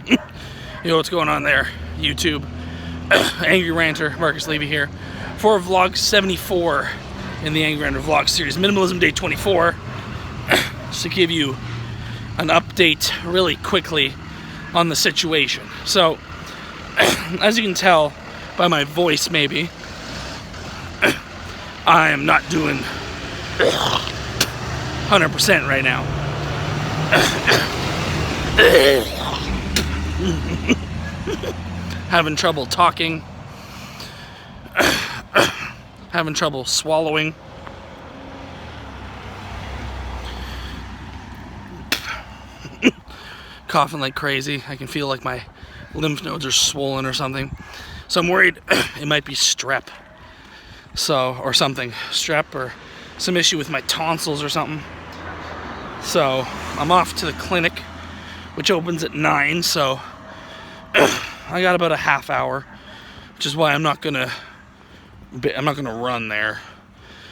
Yo, what's going on there, YouTube? Angry Ranter, Marcus Levy here for vlog 74 in the Angry Ranter Vlog Series, Minimalism Day 24. Just to give you an update really quickly on the situation. So, as you can tell by my voice, maybe, I am not doing 100% right now. Having trouble talking, having trouble swallowing, coughing like crazy. I can feel like my lymph nodes are swollen or something. So I'm worried it might be strep. So, or something, strep or some issue with my tonsils or something. So I'm off to the clinic, which opens at 9, so I got about a half hour, which is why I'm not gonna run there.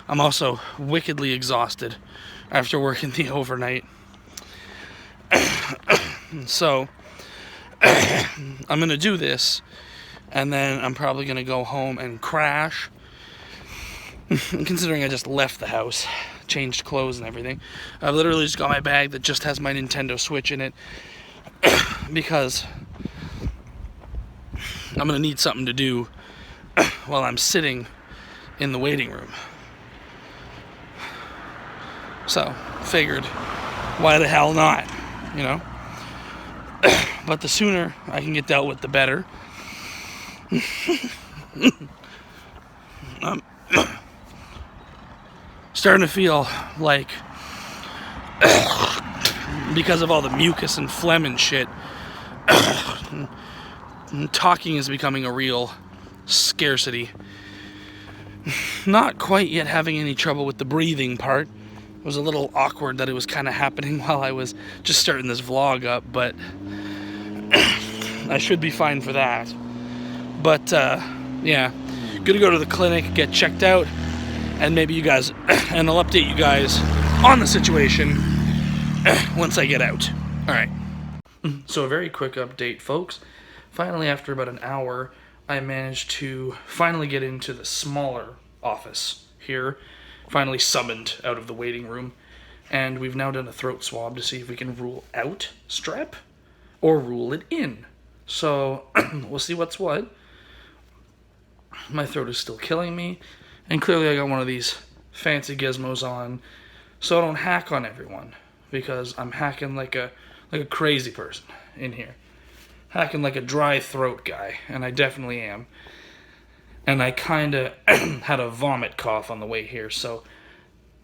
I'm also wickedly exhausted after working the overnight. So I'm gonna do this, and then I'm probably gonna go home and crash. Considering I just left the house, changed clothes and everything, I've literally just got my bag that just has my Nintendo Switch in it, because I'm gonna need something to do while I'm sitting in the waiting room. So, figured, why the hell not, you know? But the sooner I can get dealt with, the better. Starting to feel like, because of all the mucus and phlegm and shit, talking is becoming a real scarcity. Not quite yet having any trouble with the breathing part. It was a little awkward that it was kind of happening while I was just starting this vlog up, but I should be fine for that. But, yeah, gonna go to the clinic, get checked out, and maybe you guys, and I'll update you guys on the situation once I get out. Alright. So a very quick update, folks. Finally, after about an hour, I managed to finally get into the smaller office here. Finally summoned out of the waiting room. And we've now done a throat swab to see if we can rule out strep or rule it in. So, we'll see what's what. My throat is still killing me. And clearly I got one of these fancy gizmos on, so I don't hack on everyone, because I'm hacking like a crazy person in here. Hacking like a dry throat guy, and I definitely am. And I kinda had a vomit cough on the way here, so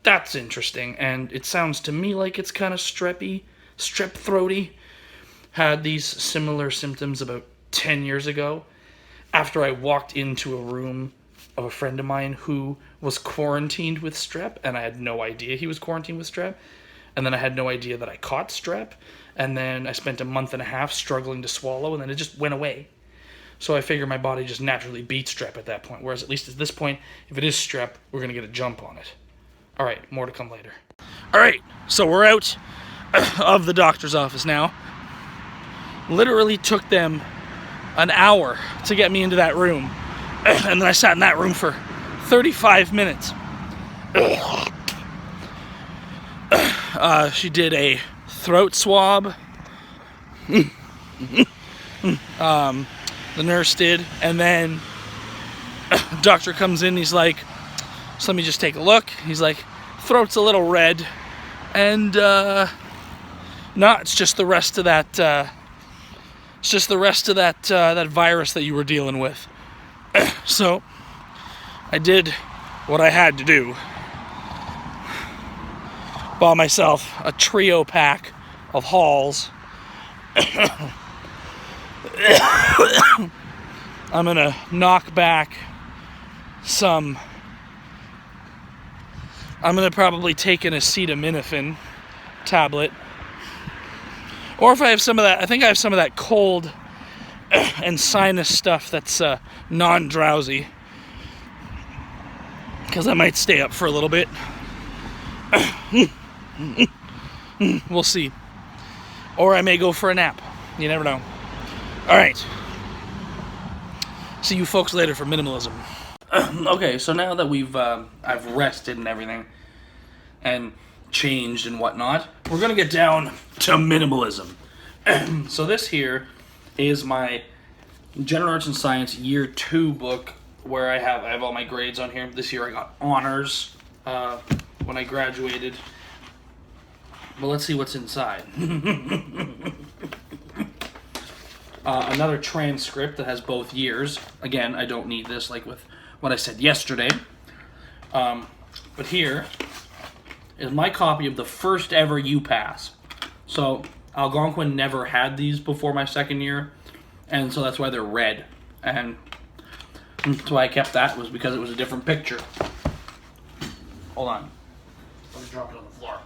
that's interesting. And it sounds to me like it's kinda strep throaty. Had these similar symptoms about 10 years ago, after I walked into a room of a friend of mine who was quarantined with strep, and I had no idea he was quarantined with strep, and then I had no idea that I caught strep, and then I spent a month and a half struggling to swallow, and then it just went away. So I figure my body just naturally beats strep at that point, whereas at least at this point, if it is strep, we're going to get a jump on it. Alright, more to come later. Alright, so we're out of the doctor's office now. Literally took them an hour to get me into that room. And then I sat in that room for 35 minutes. She did a throat swab. The nurse did. And then doctor comes in, he's like, so let me just take a look. He's like, throat's a little red. And, no, it's just the rest of that, that virus that you were dealing with. So, I did what I had to do. Bought myself a trio pack of Halls. I'm gonna knock back some. I'm gonna probably take an acetaminophen tablet. Or if I have some of that, I think I have some of that cold and sinus stuff that's non-drowsy, because I might stay up for a little bit. We'll see. Or I may go for a nap. You never know. Alright. See you folks later for minimalism. Okay, so now that I've rested and everything, and changed and whatnot, we're gonna get down to minimalism. So this here is my General Arts and Science Year 2 book, where I have all my grades on here. This year I got honors when I graduated. But let's see what's inside. Another transcript that has both years. Again, I don't need this, like with what I said yesterday. But here is my copy of the first ever UPass. So Algonquin never had these before my second year, and so that's why they're red. And that's why I kept that, was because it was a different picture. Hold on. Let me drop it on the floor.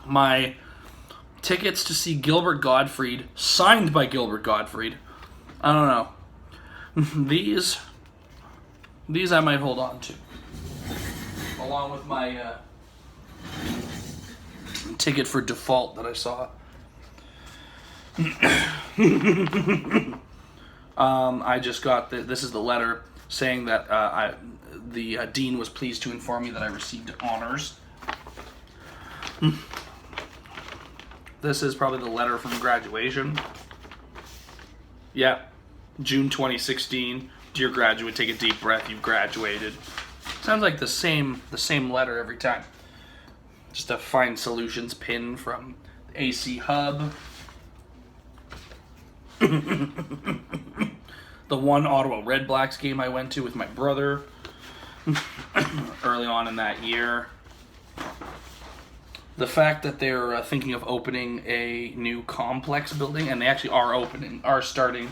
My tickets to see Gilbert Gottfried, signed by Gilbert Gottfried. I don't know. These I might hold on to, along with my ticket for Default that I saw. I just got this is the letter saying that the dean was pleased to inform me that I received honors. This is probably the letter from graduation. Yeah, June 2016. Dear graduate, take a deep breath. You've graduated. Sounds like the same letter every time. Just a Find Solutions pin from the AC Hub. The one Ottawa Red Blacks game I went to with my brother early on in that year. The fact that they're thinking of opening a new complex building, and they actually are starting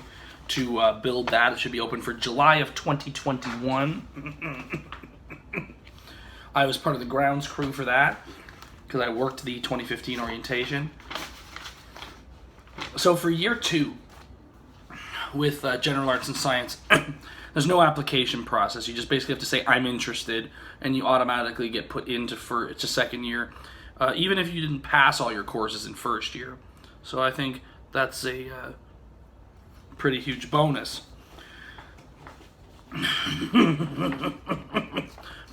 to build that. It should be open for July of 2021. I was part of the grounds crew for that, because I worked the 2015 orientation. So for year 2, with General Arts and Science, there's no application process. You just basically have to say, I'm interested, and you automatically get put into second year, even if you didn't pass all your courses in first year. So I think that's a pretty huge bonus.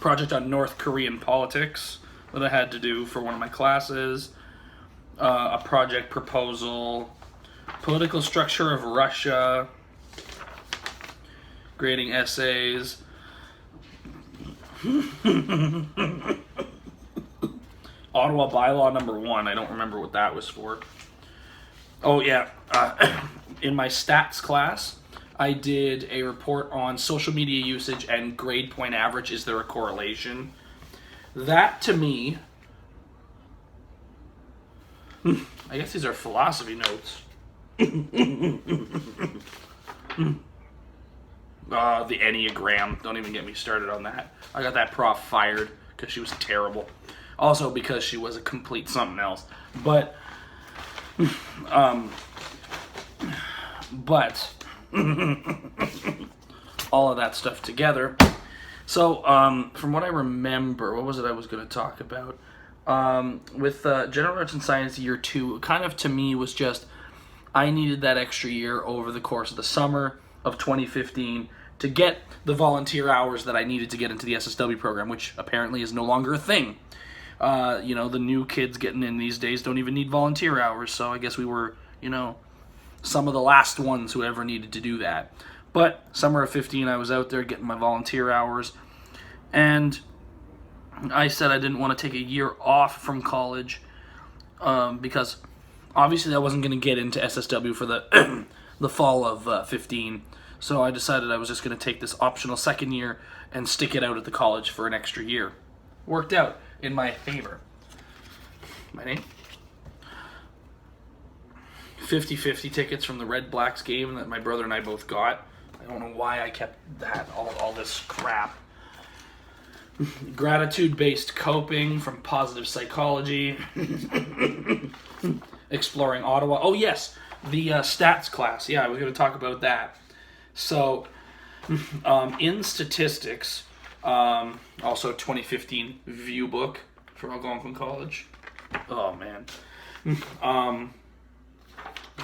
Project on North Korean politics that I had to do for one of my classes. A project proposal. Political structure of Russia. Grading essays. Ottawa bylaw number 1. I don't remember what that was for. Oh yeah, in my stats class, I did a report on social media usage and grade point average. Is there a correlation? That, to me, I guess these are philosophy notes. The Enneagram. Don't even get me started on that. I got that prof fired because she was terrible. Also because she was a complete something else. But all of that stuff together. So, from what I remember, what was it I was going to talk about? With General Arts and Science Year 2, kind of to me was just, I needed that extra year over the course of the summer of 2015 to get the volunteer hours that I needed to get into the SSW program, which apparently is no longer a thing. The new kids getting in these days don't even need volunteer hours, so I guess we were, some of the last ones who ever needed to do that. But summer of 15, I was out there getting my volunteer hours, and I said I didn't want to take a year off from college because obviously I wasn't going to get into SSW for the the fall of 15. So I decided I was just going to take this optional second year and stick it out at the college for an extra year. Worked out in my favor. My name? 50-50 tickets from the Red Blacks game that my brother and I both got. I don't know why I kept that, all this crap. Gratitude-based coping from Positive Psychology. Exploring Ottawa. Oh yes, the stats class. Yeah, I was going to talk about that. So, in statistics, also 2015 view book from Algonquin College. Oh man.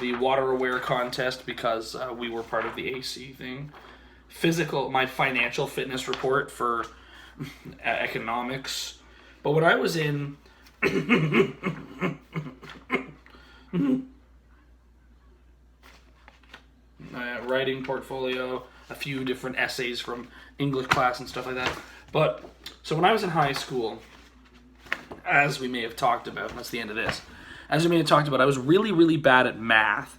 The water aware contest because we were part of the AC thing. My financial fitness report for economics. But when I was in writing portfolio, a few different essays from English class and stuff like that. But so when I was in high school, as we may have talked about, and that's the end of this. As we may have talked about, I was really, really bad at math.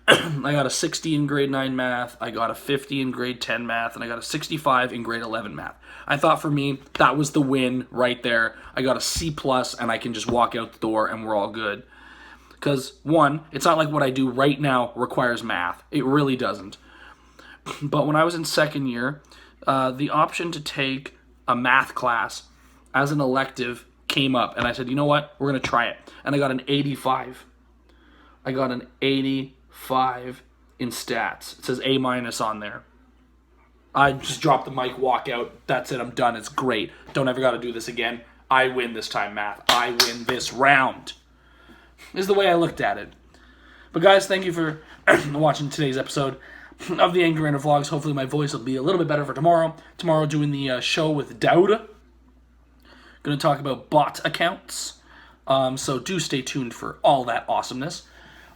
I got a 60 in grade 9 math, I got a 50 in grade 10 math, and I got a 65 in grade 11 math. I thought for me, that was the win right there. I got a C+, and I can just walk out the door, and we're all good. Because, one, it's not like what I do right now requires math. It really doesn't. But when I was in second year, the option to take a math class as an elective came up, and I said, you know what, we're going to try it. And I got an 85. I got an 85 in stats. It says A- on there. I just drop the mic, walk out, that's it, I'm done, it's great. Don't ever got to do this again. I win this time, math. I win this round. Is the way I looked at it. But guys, thank you for watching today's episode of the Angry Ranter Vlogs. Hopefully my voice will be a little bit better for tomorrow. Tomorrow doing the show with Dowd. Going to talk about bot accounts. So do stay tuned for all that awesomeness.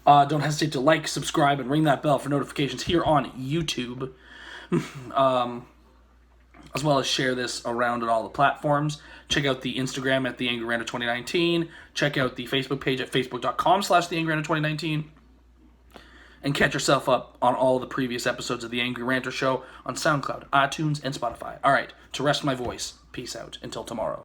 Don't hesitate to like, subscribe, and ring that bell for notifications here on YouTube. As well as share this around on all the platforms. Check out the Instagram at the Angry Ranter 2019. Check out the Facebook page at facebook.com/the Angry Ranter 2019. And catch yourself up on all the previous episodes of the Angry Ranter Show on SoundCloud, iTunes, and Spotify. All right, to rest my voice, peace out until tomorrow.